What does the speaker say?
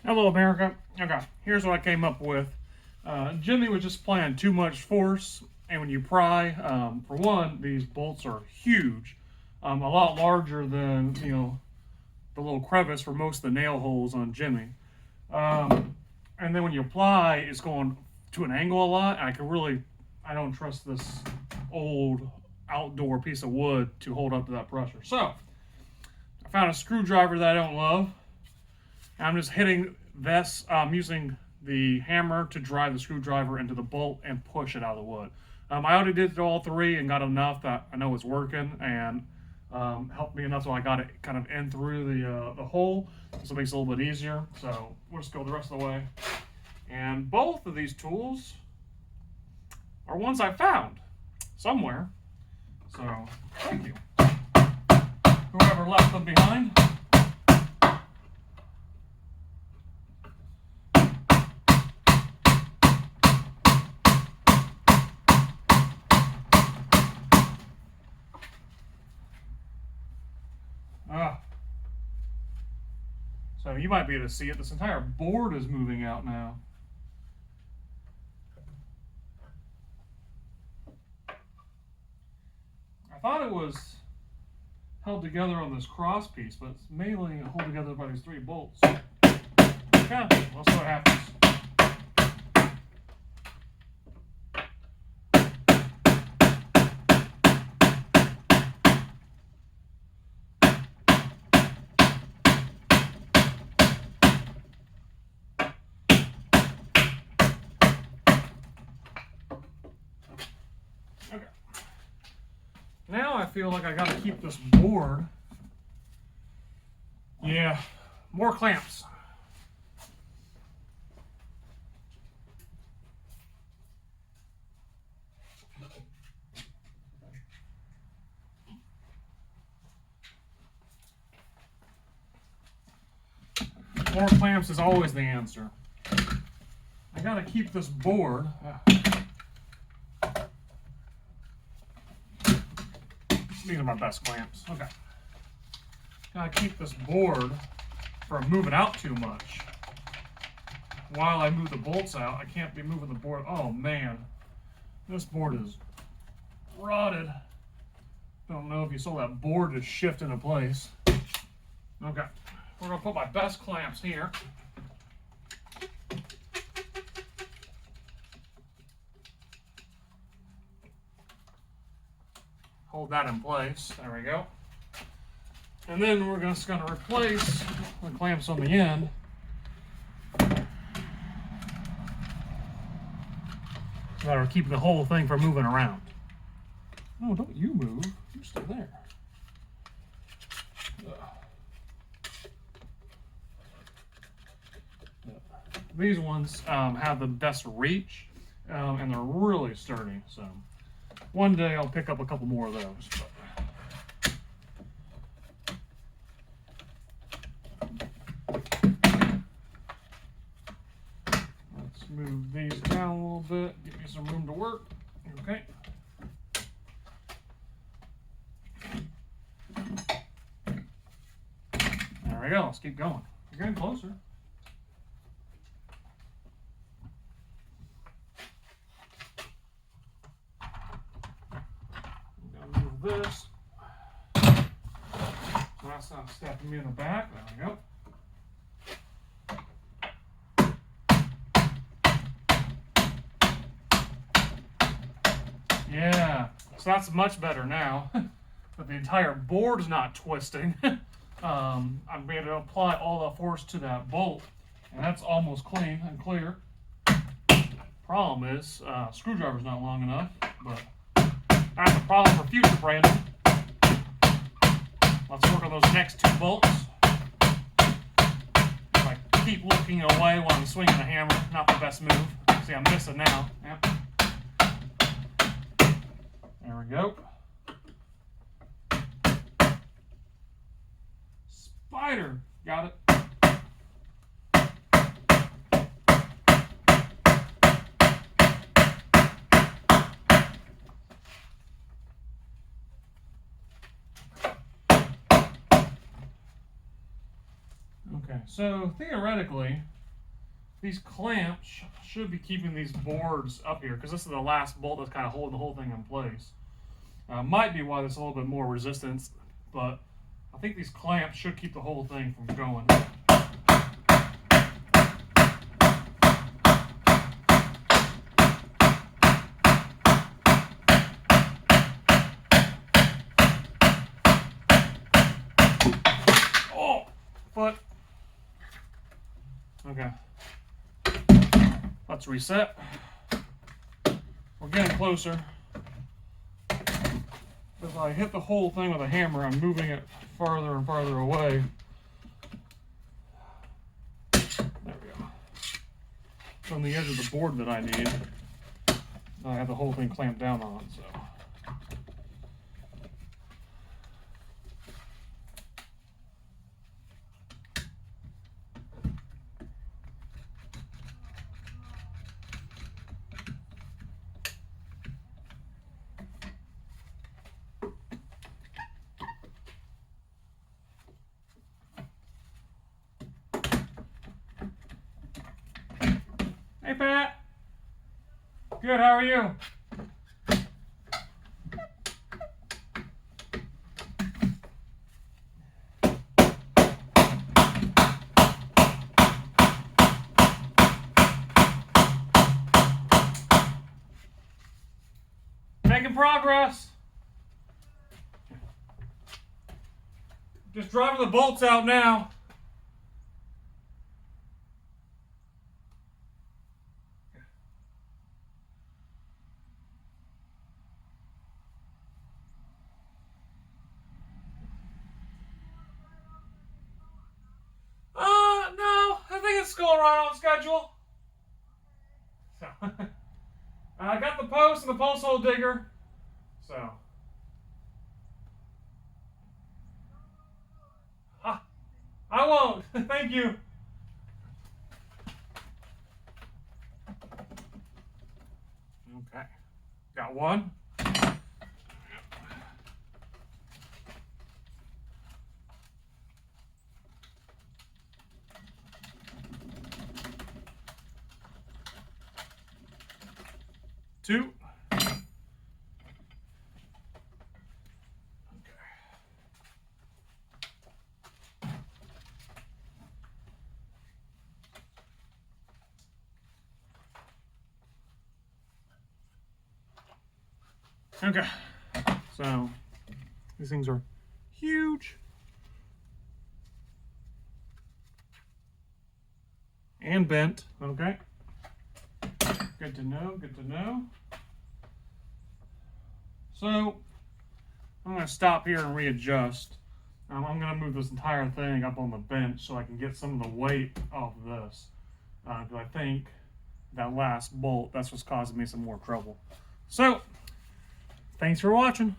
Hello, America. Okay, here's what I came up with. Jimmy was just applying too much force, and when you pry, for one, these bolts are huge, a lot larger than the little crevice for most of the nail holes on Jimmy. And then when you apply, it's going to an angle a lot. I don't trust this old outdoor piece of wood to hold up to that pressure. So I found a screwdriver that I don't love. I'm just hitting this, using the hammer to drive the screwdriver into the bolt and push it out of the wood. I already did all three and got enough that I know it's working, and helped me enough so I got it kind of in through the hole, so it makes it a little bit easier. So we'll just go the rest of the way. And both of these tools are ones I found somewhere. So thank you, whoever left them behind. So you might be able to see it. This entire board is moving out now. I thought it was held together on this cross piece, but it's mainly held together by these three bolts. Okay, we'll see what happens. Okay. Now I feel like I gotta keep this board. Yeah, more clamps. More clamps is always the answer. I gotta keep this board. These are my best clamps. Okay. Gotta keep this board from moving out too much. While I move the bolts out, I can't be moving the board. Oh man, this board is rotted. Don't know if you saw that board just shift into place. Okay, we're gonna put my best clamps here. Hold that in place. There we go. And then we're just going to replace the clamps on the end. So that will keep the whole thing from moving around. No, don't you move. You're still there. These ones have the best reach, and they're really sturdy. So one day I'll pick up a couple more of those. Let's move these down a little bit, give me some room to work. Okay. There we go. Let's keep going. You're getting closer. This. So that's not stepping me in the back. There we go. Yeah, so that's much better now. But the entire board's not twisting. I'm able to apply all the force to that bolt, and that's almost clean and clear. Problem is, screwdriver's not long enough, but that's a problem for future Brandon. Let's work on those next two bolts. If I keep looking away while I'm swinging the hammer, not the best move. See, I'm missing now. Yep. There we go. Spider, got it. Okay, so theoretically, these clamps should be keeping these boards up here because this is the last bolt that's kind of holding the whole thing in place. Might be why there's a little bit more resistance, but I think these clamps should keep the whole thing from going. Oh, foot. Okay. Let's reset. We're getting closer. If I hit the whole thing with a hammer, I'm moving it farther and farther away. There we go. From the edge of the board that I need. I have the whole thing clamped down on it, so. Hey, Pat. Good, how are you? Making progress. Just driving the bolts out now. No, I think it's going right on schedule. So, I got the post and the post hole digger. So, I won't. Thank you. Okay, got one. Two. Okay, so these things are huge and bent. Okay, good to know, good to know. So I'm going to stop here and readjust. I'm going to move this entire thing up on the bench so I can get some of the weight off of this. Because I think that last bolt, that's what's causing me some more trouble. So, thanks for watching.